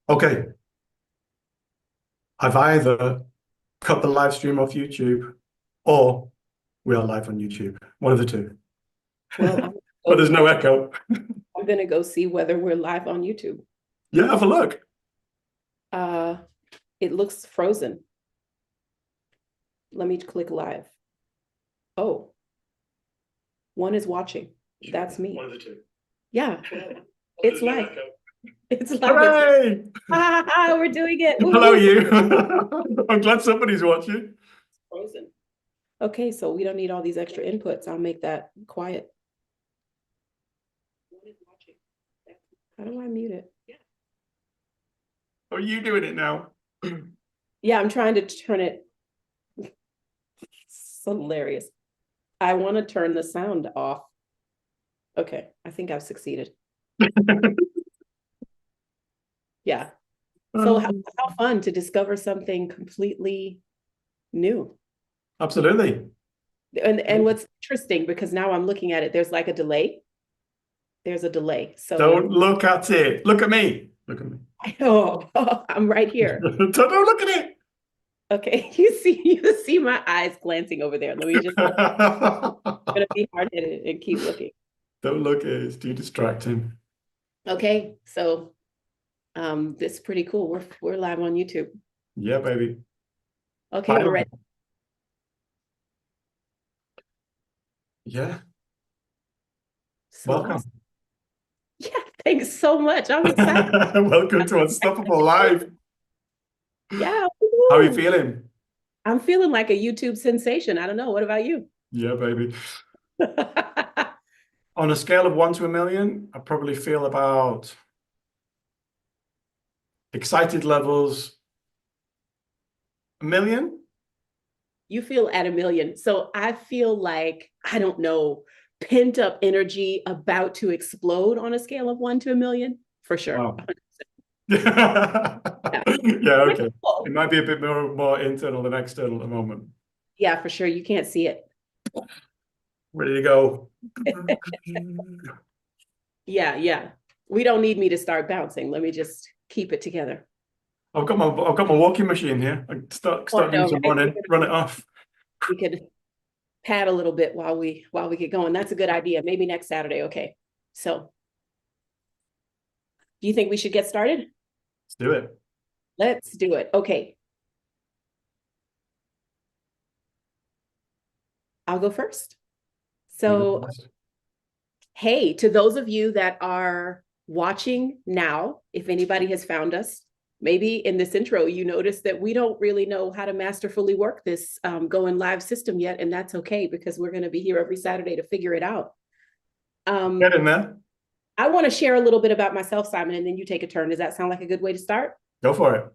Okay, I've either cut the live stream off YouTube or we are live on YouTube. One of the two. Well, But there's no echo. I'm gonna go see whether we're live on YouTube. Yeah, have a look. Uh, it looks frozen. Let me click live. Oh, one is watching. That's me. One of the two. Yeah, Well, it's there's no live. echo. It's live. Hooray! We're doing it. Hello, Woohoo. you. I'm glad somebody's watching. Frozen. Okay, so we don't need all these extra inputs. I'll make that quiet. One is watching. How do I mute it? Are you doing it now? Yeah, I'm trying to turn it. It's hilarious. I want to turn the sound off. Okay, I think I've succeeded. Yeah. So how fun to discover something completely new. Absolutely. And what's interesting, because now I'm looking at it, there's like a delay. There's a delay. So Don't look at it. Look at me. Look at me. oh, I'm right here. Don't look at it. Okay, you see my eyes glancing over there. Let me just I'm gonna be hard-headed and keep looking. Don't look at it. It's too distracting. Okay, so this is pretty cool. We're live on YouTube. Yeah, baby. Okay, we're ready. Yeah. So Welcome. awesome. Yeah, thanks so much. I'm excited. Welcome to Unstoppable Live. Yeah. How are you feeling? I'm feeling like a YouTube sensation. I don't know. What about you? Yeah, baby. On a scale of 1 to 1,000,000, I probably feel about excited levels 1,000,000. You feel at 1,000,000. So I feel like, I don't know, pent up energy about to explode on a scale of 1 to 1,000,000 for sure. Wow. 100%. Yeah, Yeah. okay. It might be a bit more internal than external at the moment. Yeah, for sure. You can't see it. Ready to go. Yeah. We don't need me to start bouncing. Let me just keep it together. I've got my walking machine here. I start Oh, doing no, some right? running, run it off. We could pad a little bit while we get going. That's a good idea. Maybe next Saturday. Okay. So do you think we should get started? Let's do it. Let's do it. Okay. I'll go first. You go So, first. hey, to those of you that are watching now, if anybody has found us, maybe in this intro, you notice that we don't really know how to masterfully work this going live system yet. And that's okay, because we're going to be here every Saturday to figure it out. Get in there. I want to share a little bit about myself, Simon, and then you take a turn. Does that sound like a good way to start? Go for it.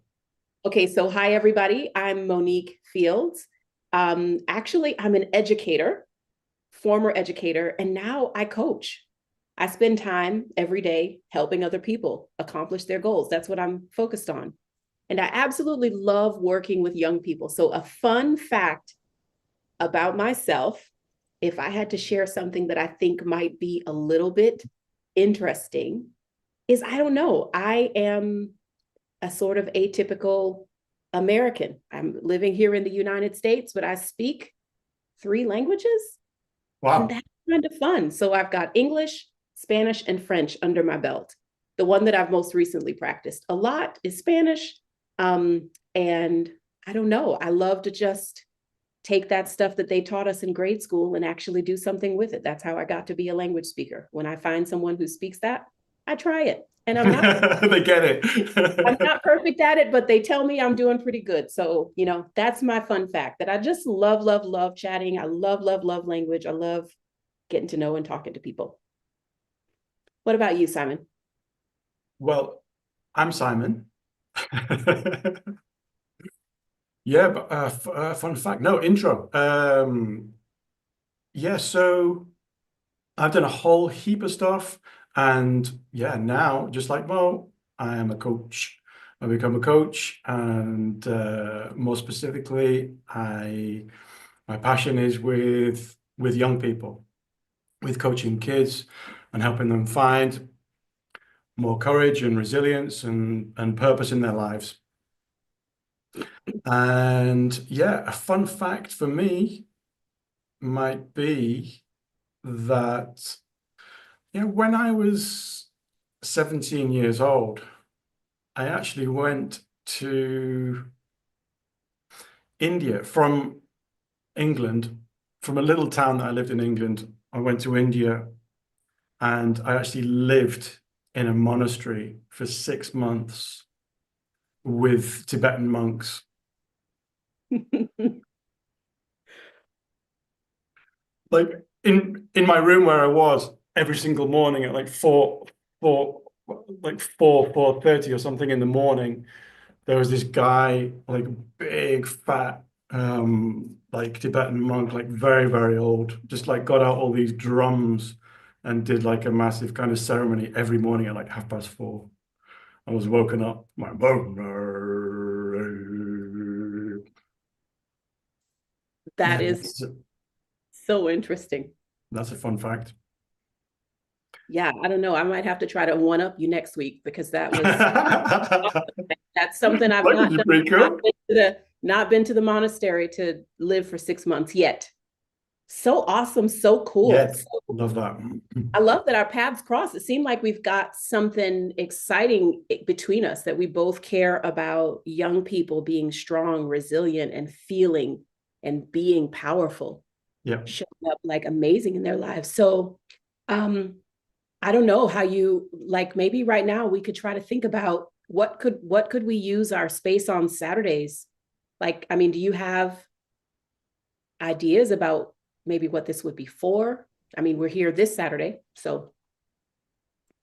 Okay, so hi, everybody. I'm Monique Fields. Actually, I'm an educator, former educator, and now I coach. I spend time every day helping other people accomplish their goals. That's what I'm focused on. And I absolutely love working with young people. So, a fun fact about myself, if I had to share something that I think might be a little bit interesting, is I don't know. I am a sort of atypical American. I'm living here in the United States, but I speak 3 languages. And Wow. that's kind of fun. So I've got English, Spanish, and French under my belt. The one that I've most recently practiced a lot is Spanish. And I don't know, I love to just take that stuff that they taught us in grade school and actually do something with it. That's how I got to be a language speaker. When I find someone who speaks that, I try it. And I'm not They get I'm it. not perfect at it, but they tell me I'm doing pretty good. So, that's my fun fact, that I just love chatting. I love language. I love getting to know and talking to people. What about you, Simon? Well, I'm Simon. Yeah, but fun fact. No, intro. Yeah, so I've done a whole heap of stuff, and yeah, now just like Mo, I am a coach. I become a coach, and more specifically, I my passion is with young people, with coaching kids and helping them find more courage and resilience and purpose in their lives. And yeah, a fun fact for me might be that, when I was 17 years old, I actually went to India from England, from a little town that I lived in England. I went to India and I actually lived in a monastery for 6 months with Tibetan monks. Like in my room where I was every single morning at like 4:30 or something in the morning, there was this guy, like big fat like Tibetan monk, like very, very old, just like got out all these drums and did like a massive kind of ceremony every morning at like 4:30. I was woken up. That Yeah, is so interesting. that's a fun fact. Yeah, I don't know. I might have to try to one up you next week because that was that's something I've That not was done. pretty Not cool. been to not been to the monastery to live for 6 months yet. So awesome, so cool. Yeah, So love that. I love that our paths cross. It seemed like we've got something exciting between us, that we both care about young people being strong, resilient, and feeling and being powerful, Yeah. showing up like amazing in their lives. So I don't know how you, like, maybe right now we could try to think about what could we use our space on Saturdays? Like, I mean, do you have ideas about maybe what this would be for? I mean, we're here this Saturday, so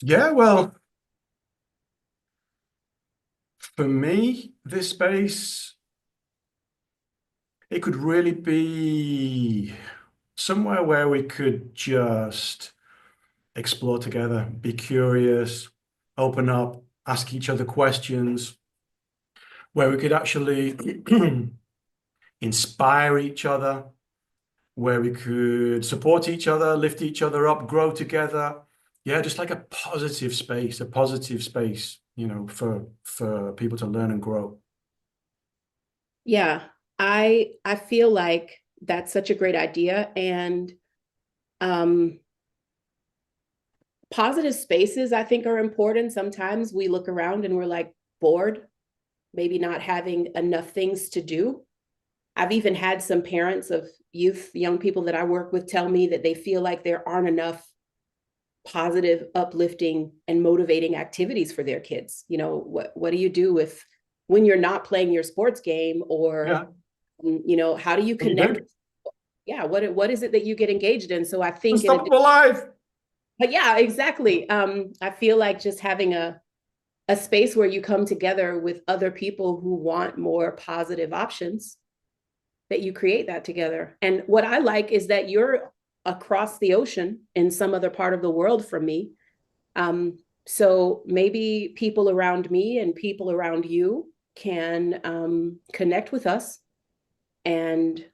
Yeah, well, for me, this space, it could really be somewhere where we could just explore together, be curious, open up, ask each other questions, where we could actually inspire each other, where we could support each other, lift each other up, grow together. Yeah, just like a positive space, for people to learn and grow. yeah, I feel like that's such a great idea. And um positive spaces I think are important. Sometimes we look around and we're like bored, maybe not having enough things to do. I've even had some parents of young people that I work with tell me that they feel like there aren't enough positive, uplifting, and motivating activities for their kids. What do you do if when you're not playing your sports game, or Yeah, how do you what do you connect? do? Yeah, what is it that you get engaged in? So I think in a, Unstoppable life. but yeah, exactly. I feel like just having a space where you come together with other people who want more positive options, that you create that together. And what I like is that you're across the ocean in some other part of the world from me. So maybe people around me and people around you can connect with us and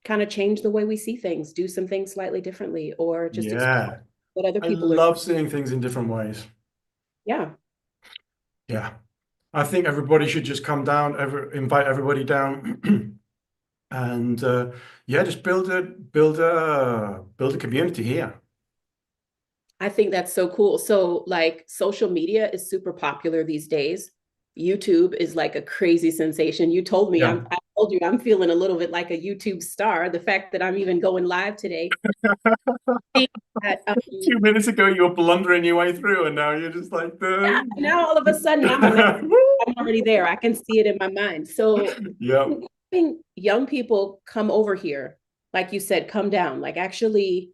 kind of change the way we see things, do some things slightly differently, or just explore Yeah, what other I people are. love seeing things in different ways. Yeah, Yeah, I think everybody should just come down, invite everybody down, and yeah, just build a community here. I think that's so cool. So, like, social media is super popular these days. YouTube is like a crazy sensation. You told me, Yeah. I told you I'm feeling a little bit like a YouTube star. The fact that I'm even going live today. That, 2 minutes ago, you were blundering your way through, and now you're just like yeah, the. now all of a sudden I'm already there. I can see it in my mind. So Yeah. having young people come over here, like you said, come down, like actually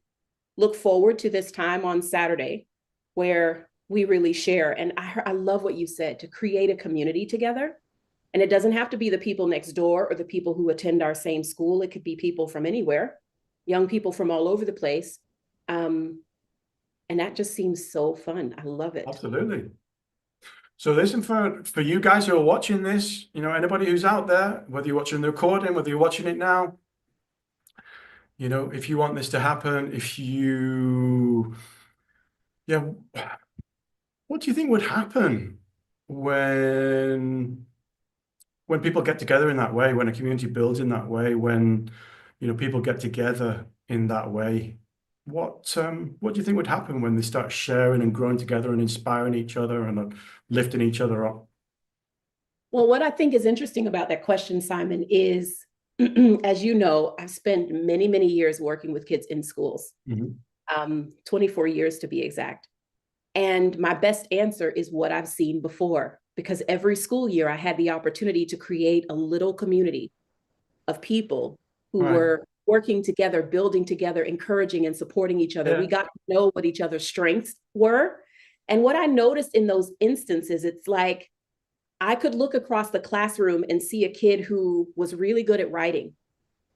look forward to this time on Saturday where we really share. And I love what you said, to create a community together. And it doesn't have to be the people next door or the people who attend our same school. It could be people from anywhere, young people from all over the place. And that just seems so fun. I love it. Absolutely. So listen, for you guys who are watching this, anybody who's out there, whether you're watching the recording, whether you're watching it now, if you want this to happen, if you, yeah, What do you think would happen when people get together in that way, when a community builds in that way, when people get together in that way? What do you think would happen when they start sharing and growing together and inspiring each other and lifting each other up? Well, what I think is interesting about that question, Simon, is as you know, I've spent many, many years working with kids in schools, Mhm. 24 years to be exact. And my best answer is what I've seen before, because every school year I had the opportunity to create a little community of people who Right. were working together, building together, encouraging and supporting each other. Yeah. We got to know what each other's strengths were. And what I noticed in those instances, it's like I could look across the classroom and see a kid who was really good at writing,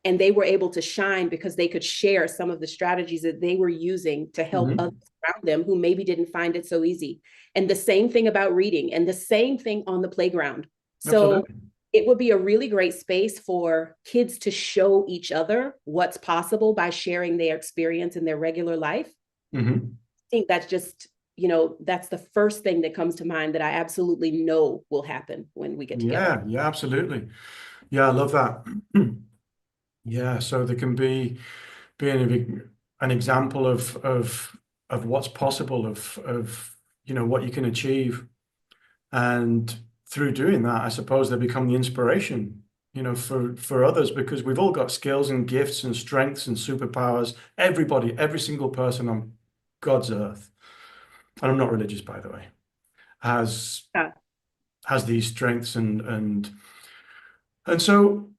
and they were able to shine because they could share some of the strategies that they were using to help Mhm. others around them who maybe didn't find it so easy. And the same thing about reading, and the same thing on the playground. So Absolutely. it would be a really great space for kids to show each other what's possible by sharing their experience in their regular life. Mhm. I think that's just, that's the first thing that comes to mind that I absolutely know will happen when we get together. Yeah, yeah, absolutely. Yeah, I love that. Yeah, so there can be an example of what's possible, of what you can achieve. And through doing that, I suppose they become the inspiration, for others, because we've all got skills and gifts and strengths and superpowers. Everybody, every single person on God's earth, and I'm not religious, by the way, has Yeah. has these strengths, and so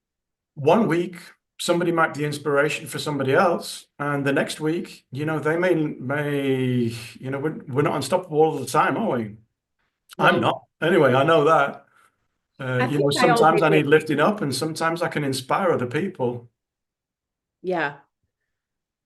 one week somebody might be inspiration for somebody else, and the next week, they may we're not unstoppable all the time, are we? I'm No, not. Anyway, I know that. I think I Sometimes always I am. need lifting up, and sometimes I can inspire other people. Yeah.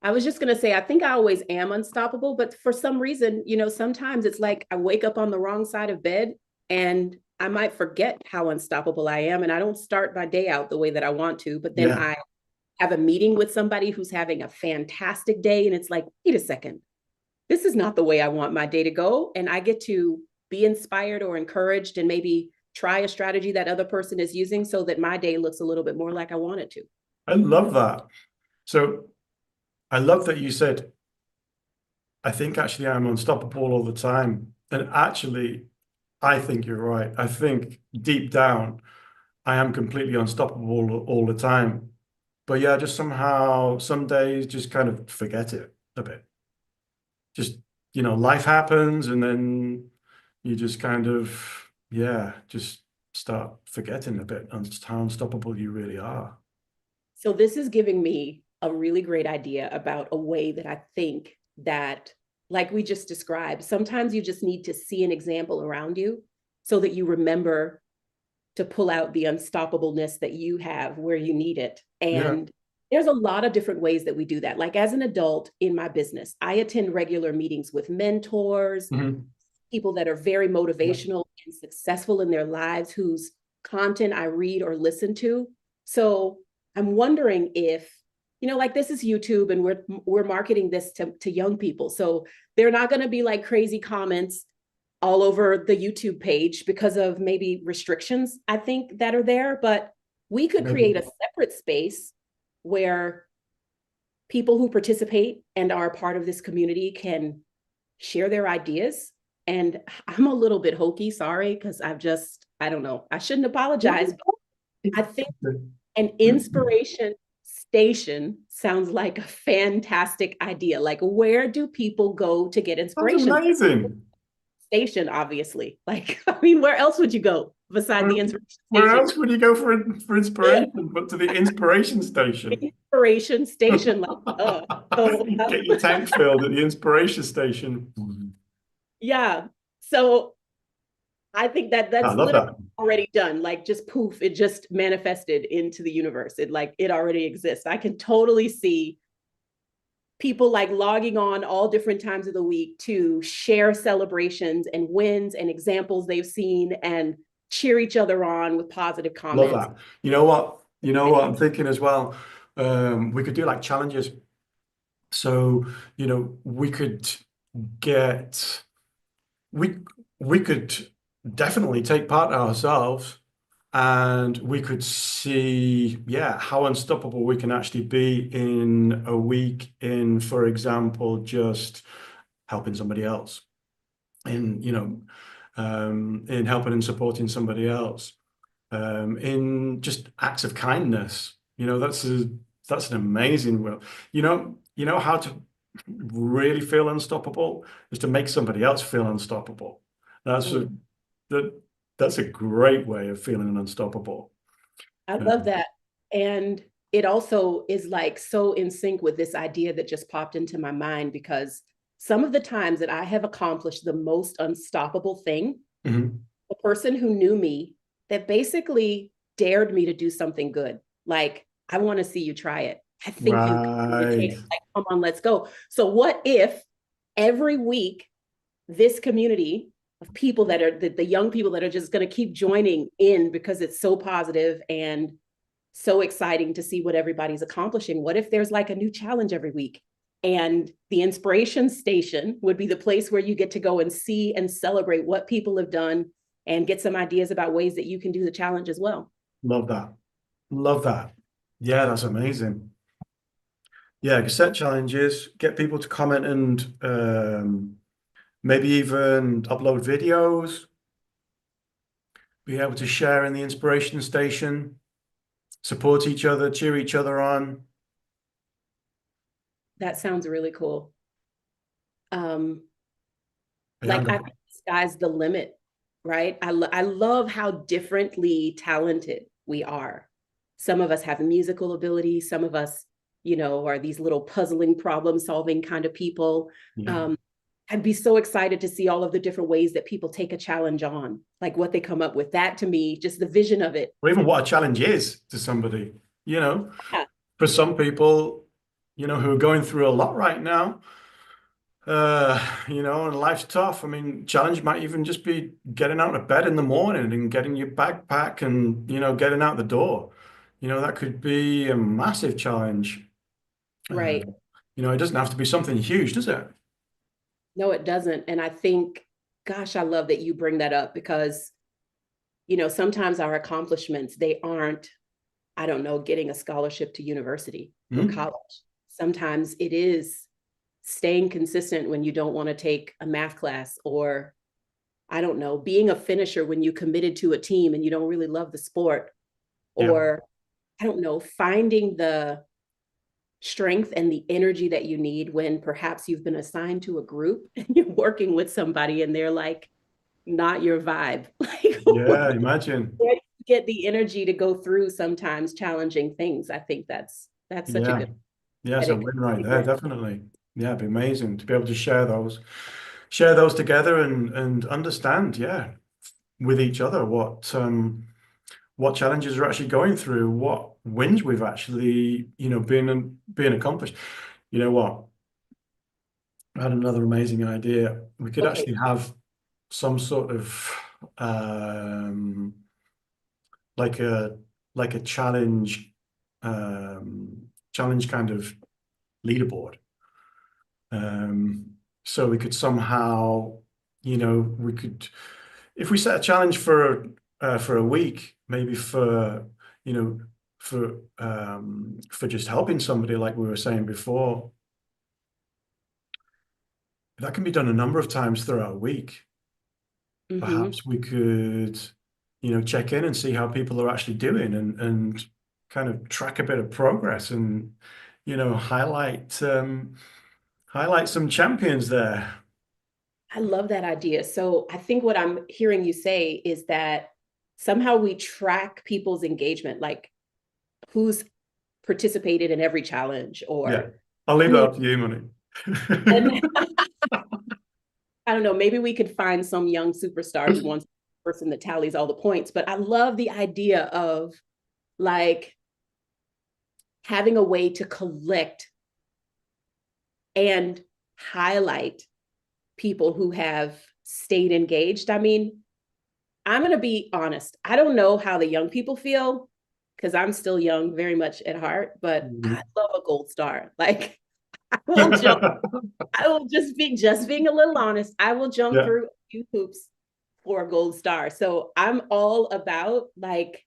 I was just going to say, I think I always am unstoppable, but for some reason, sometimes it's like I wake up on the wrong side of bed and I might forget how unstoppable I am. And I don't start my day out the way that I want to, but then Yeah, I have a meeting with somebody who's having a fantastic day. And it's like, wait a second, this is not the way I want my day to go. And I get to be inspired or encouraged and maybe try a strategy that other person is using so that my day looks a little bit more like I want it to. I love that. So I love that you said, I think actually I'm unstoppable all the time. And actually, I think you're right. I think deep down, I am completely unstoppable all the time. But yeah, just somehow, some days just kind of forget it a bit. Just, life happens, and then you just kind of, yeah, just start forgetting a bit how unstoppable you really are. So this is giving me a really great idea about a way that I think that, like we just described, sometimes you just need to see an example around you so that you remember to pull out the unstoppableness that you have where you need it. Yeah. And there's a lot of different ways that we do that. Like as an adult in my business, I attend regular meetings with mentors, Mhm. people that are very Yeah. motivational and successful in their lives, whose content I read or listen to. So I'm wondering if, like this is YouTube and we're marketing this to young people. So they're not going to be like crazy comments all over the YouTube page because of maybe restrictions, I think, that are there. But we could Maybe. create a separate space where people who participate and are a part of this community can share their ideas. And I'm a little bit hokey, sorry, because I don't know, I shouldn't apologize, but I think an inspiration station sounds like a fantastic idea. Like, where do people go to get That's inspiration? amazing. Station, obviously. Like, I mean, where else would you go beside Where, the inspiration where station? else would you go for inspiration but to the inspiration station? Inspiration station, like, so Get your tank filled at the inspiration station. yeah. So I think that I that's love literally that. already done. Like just poof, it just manifested into the universe. It already exists. I can totally see people like logging on all different times of the week to share celebrations and wins and examples they've seen and cheer each other on with positive Love comments. that. You know what? You know what I'm thinking as well? We could do like challenges. So, we could get we we could definitely take part ourselves, and we could see, yeah, how unstoppable we can actually be in a week in, for example, just helping somebody else, in, in helping and supporting somebody else, in just acts of kindness. That's an amazing will. You know how to really feel unstoppable is to make somebody else feel unstoppable. That's Mm. a that that's a great way of feeling unstoppable. I Uh, love that. And it also is like so in sync with this idea that just popped into my mind, because some of the times that I have accomplished the most unstoppable thing, mhm. the person who knew me that basically dared me to do something good. Like, I want to see you try it. I think you can. It Right. takes, like, come on, let's go. So what if every week this community of people that are the young people that are just going to keep joining in because it's so positive and so exciting to see what everybody's accomplishing? What if there's like a new challenge every week? And the inspiration station would be the place where you get to go and see and celebrate what people have done and get some ideas about ways that you can do the challenge as well. Love that. Love that. Yeah, that's amazing. Yeah, set challenges, get people to comment, and maybe even upload videos, be able to share in the inspiration station, support each other, cheer each other on. That sounds really cool. Um, Yeah, like, I think the sky's the limit, right? I love how differently talented we are. Some of us have musical ability, some of us, are these little puzzling problem solving kind of people. yeah. um, I'd be so excited to see all of the different ways that people take a challenge on, like what they come up with. That, to me, just the vision of it. Or even what a challenge is to somebody, you know, Yeah. for some people, who are going through a lot right now, and life's tough. I mean, challenge might even just be getting out of bed in the morning and getting your backpack and, getting out the door. That could be a massive challenge. Uh, Right. it doesn't have to be something huge, does it? No, it doesn't. And I think, gosh, I love that you bring that up, because sometimes our accomplishments, they aren't, I don't know, getting a scholarship to university or Hmm? college. Sometimes it is staying consistent when you don't want to take a math class, or I don't know, being a finisher when you committed to a team and you don't really love the sport, Yeah. or I don't know, finding the strength and the energy that you need when perhaps you've been assigned to a group and you're working with somebody and they're like not your vibe. Like, Yeah, imagine. where do you get the energy to go through sometimes challenging things? I think that's such a Yeah. good Yeah, it's a edit. win right there, definitely. Yeah, it'd be amazing to be able to share those together and understand, yeah, with each other what challenges are actually going through, what wins we've actually, being accomplished. You know what? I had another amazing idea. We could Okay. actually have some sort of um like a like a challenge kind of leaderboard. So we could somehow, we could, if we set a challenge for a week, maybe you know, for just helping somebody, like we were saying before, that can be done a number of times throughout a week. Mm-hmm. Perhaps we could, check in and see how people are actually doing, and kind of track a bit of progress, and, highlight some champions there. I love that idea. So I think what I'm hearing you say is that somehow we track people's engagement, like who's participated in every challenge, Yeah. or I'll leave that who, up to you, Money. and I don't know, maybe we could find some young superstar who wants a person that tallies all the points. But I love the idea of, like, having a way to collect and highlight people who have stayed engaged. I mean, I'm going to be honest. I don't know how the young people feel, because I'm still young, very much at heart, but I Mhm. love a gold star. Like, I will jump. I will just being a little honest. I will jump Yeah. through few hoops for a gold star. So I'm all about like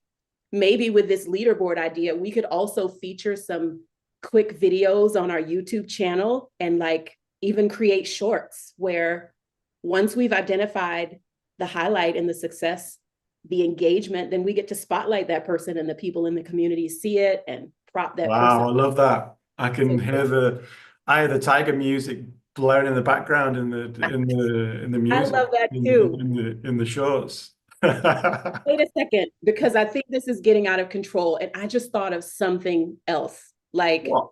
maybe with this leaderboard idea, we could also feature some quick videos on our YouTube channel and like even create shorts where once we've identified the highlight and the success, the engagement, then we get to spotlight that person and the people in the community see it and prop that person. Wow, I love that. I can hear the tiger music blaring in the background in the I music love that too. in the shorts. Wait a second, because I think this is getting out of control. And I just thought of something else. Like, What?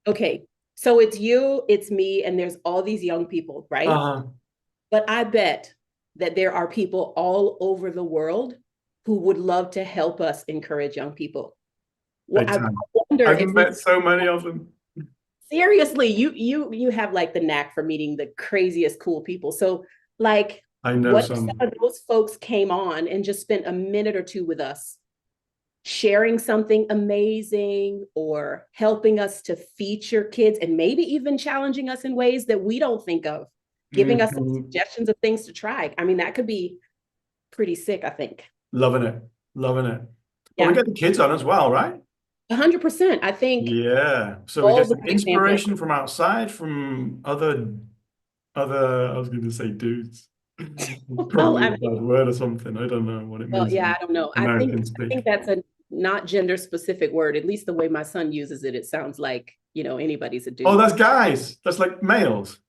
okay, so it's you, it's me, and there's all these young people, right? Uh, But I bet that there are people all over the world who would love to help us encourage young people. Well, Big I time. wonder I've if we met so many of them. seriously, you have like the knack for meeting the craziest cool people. So like I know what if some some. of those folks came on and just spent a minute or two with us sharing something amazing or helping us to feature kids and maybe even challenging us in ways that we don't think of, giving us some Mhm. suggestions of things to try. I mean, that could be pretty sick, I think. Loving it. Loving it. Well, we Yeah, get the kids on as well, right? 100%. I think Yeah. So we all get the some examples. inspiration from outside, from I was going to say dudes. Well, Probably I a mean, bad word or something. I don't know what it well, means yeah, in I don't know. American I speak. think that's a not gender specific word. At least the way my son uses it, it sounds like, anybody's a Oh, dude. that's guys. That's like males.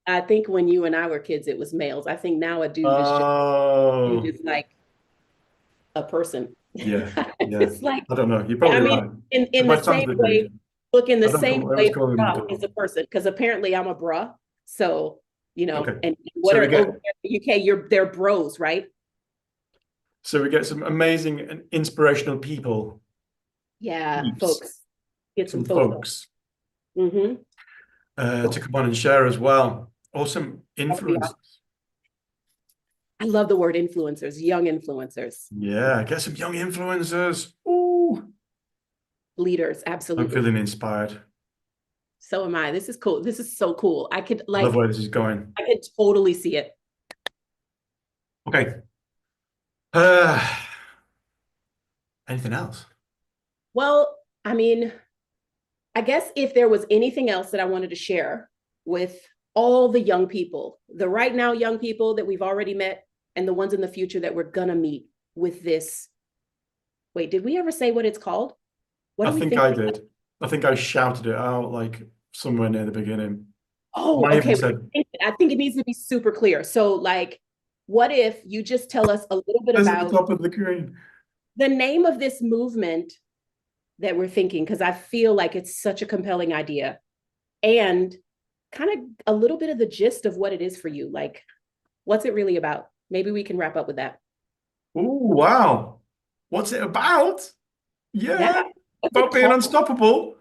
I think when you and I were kids, it was males. I think now a dude Oh, is like a person. yeah, yeah. It's like, I don't know. You're I probably mean, right. in the My son's same a way, dude. look, in the I same always way, call him bro dog. is a person, because apparently I'm a bruh. So, Okay. and what So we are over get there in the UK, they're bros, right? some amazing and inspirational people, Yeah, peeps, folks. Get some some folks. folks Mm-hmm. to come on and share as well. Awesome That would be influence. awesome. I love the word influencers, young influencers, Yeah, get some young influencers. Ooh, leaders, I'm absolutely. feeling inspired. So am I. This is cool. This is so cool. I love where this is going. I could totally see it. Okay. Uh, anything else? Well, I mean, I guess if there was anything else that I wanted to share with all the young people, the right now young people that we've already met, and the ones in the future that we're gonna meet with this. Wait, did we ever say what it's called? What I do we think think? I did. I think I shouted it out like somewhere near the beginning. I Oh, might even okay. said, I think it needs to be super clear. So, like, what if you just tell us a little bit "This at the about top of the screen." the name of this movement that we're thinking? Because I feel like it's such a compelling idea, and kind of a little bit of the gist of what it is for you. Like, what's it really about? Maybe we can wrap up with that. Ooh, wow. What's it about? Yeah. Yeah, What's it about being called? unstoppable.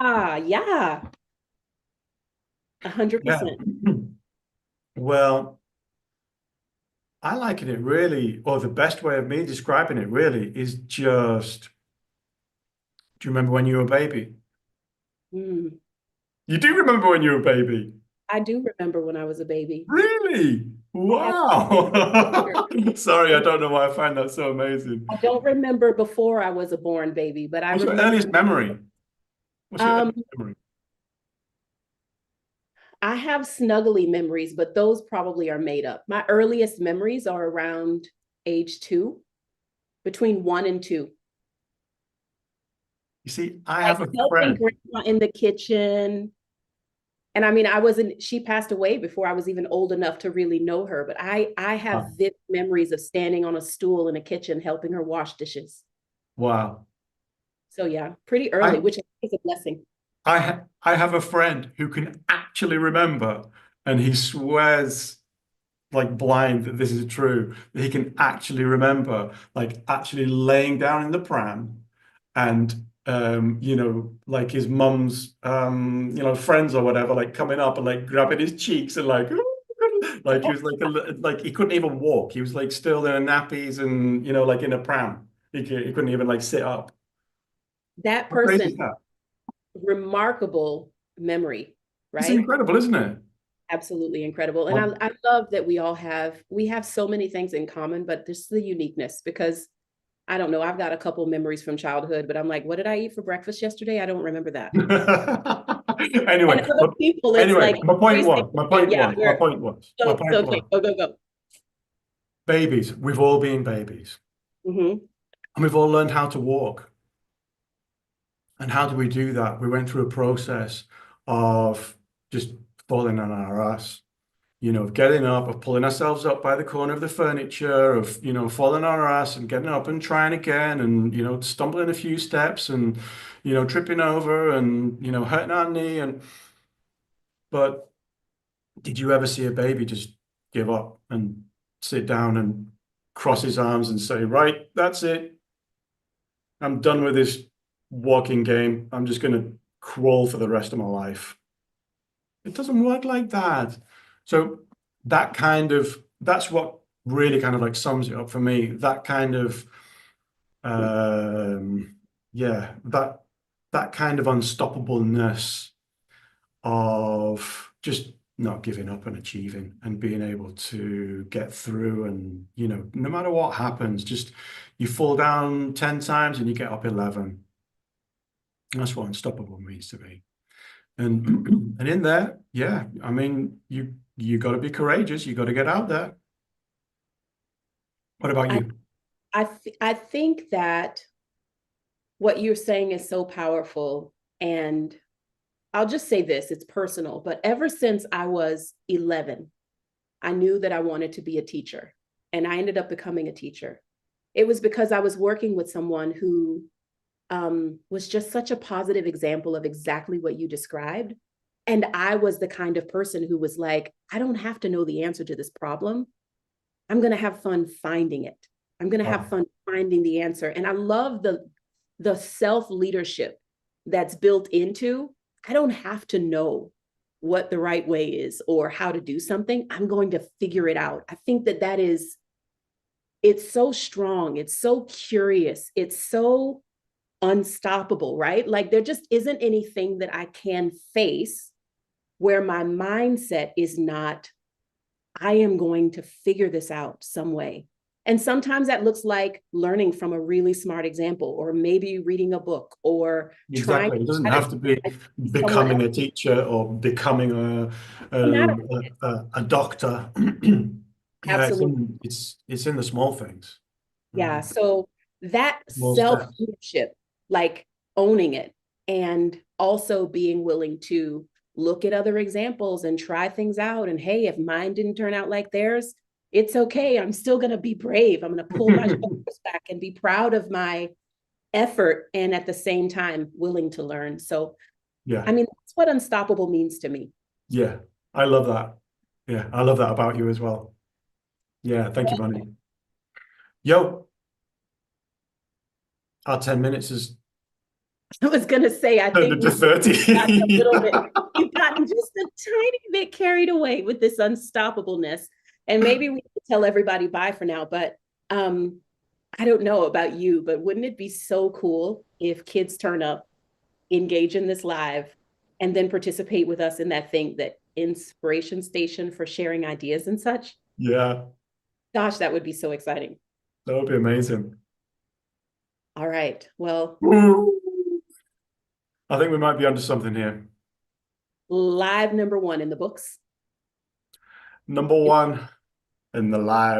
Yeah. Yeah. 100%. Well, I liken it really, or the best way of me describing it really is just, do you remember when you were a baby? Mm. You do remember when you were a baby? I do remember when I was a baby. Really? I have I Wow. Sorry, I don't know why I find that so amazing. don't remember before I was a born baby, but I What's your remember. earliest memory? What's your Um, earliest memory? I have snuggly memories, but those probably are made up. My earliest memories are around age 2, between 1 and 2. You see, I Like have a helping friend. grandma in the kitchen. And I mean, she passed away before I was even old enough to really know her, but I have Oh, vivid memories of standing on a stool in a kitchen helping her wash dishes. wow. So yeah, pretty I early, which is a blessing. I have a friend who can actually remember, and he swears like blind that this is true, that he can actually remember, like actually laying down in the pram and like his mum's friends or whatever, like coming up and like grabbing his cheeks and like like he was like like he couldn't even walk. He was like still in a nappies and like in a pram. He couldn't even like sit up. That How crazy person, is that? remarkable memory, It's right? incredible, isn't it? Absolutely incredible. And Um, I love that we have so many things in common, but there's the uniqueness because I don't know, I've got a couple memories from childhood, but I'm like, what did I eat for breakfast yesterday? I don't remember that. And anyway, other people, it's anyway, like every single day. Yeah, my so point okay, was, go, go, go. babies, we've all been babies, Hmm. and we've all learned how to walk. And how do we do that? We went through a process of just falling on our ass, of getting up, of pulling ourselves up by the corner of the furniture, of, falling on our ass and getting up and trying again, and, stumbling a few steps and, tripping over and, hurting our knee. But did you ever see a baby just give up and sit down and cross his arms and say, right, that's it. I'm done with this walking game. I'm just going to crawl for the rest of my life. It doesn't work like that. So that's what really kind of like sums it up for me. That kind of, yeah, that kind of unstoppableness of just not giving up and achieving and being able to get through, and no matter what happens, just you fall down 10 times and you get up 11. That's what unstoppable means to me. And and in there, yeah, I mean, you got to be courageous. You got to get out there. What about I you? I think that what you're saying is so powerful. And I'll just say this, it's personal, but ever since I was 11, I knew that I wanted to be a teacher, and I ended up becoming a teacher. It was because I was working with someone who was just such a positive example of exactly what you described. And I was the kind of person who was like, I don't have to know the answer to this problem. I'm going to have fun finding it. I'm going to have Oh, fun finding the answer. And I love the self leadership that's built into, I don't have to know what the right way is or how to do something. I'm going to figure it out. I think that is, it's so strong. It's so curious. It's so unstoppable, right? Like there just isn't anything that I can face where my mindset is not, I am going to figure this out some way. And sometimes that looks like learning from a really smart example, or maybe reading a book, or trying exactly. It doesn't to have to be someone becoming else. a teacher or becoming Matter. a doctor. Yeah, Absolutely. it's in the small things, Yeah. So that small self steps. leadership, like owning it, and also being willing to look at other examples and try things out. And hey, if mine didn't turn out like theirs, it's okay. I'm still going to be brave. I'm going to pull my shoulders back and be proud of my effort, and at the same time, willing to learn. So, Yeah, I mean, that's what unstoppable means to me. yeah, I love that. Yeah, I love that about you as well. Yeah, thank you, Bonnie. Yo, our 10 minutes is I was going to say, I turned think into we've gotten a 30. little bit, we've gotten just a tiny bit carried away with this unstoppableness. And maybe we could tell everybody bye for now, but um, I don't know about you, but wouldn't it be so cool if kids turn up, engage in this live, and then participate with us in that thing, that inspiration station for sharing ideas and such? Yeah, Gosh, that would be so exciting. that would be amazing. All right. Well, I think we might be onto something here. live number one in the books. Number one in the live.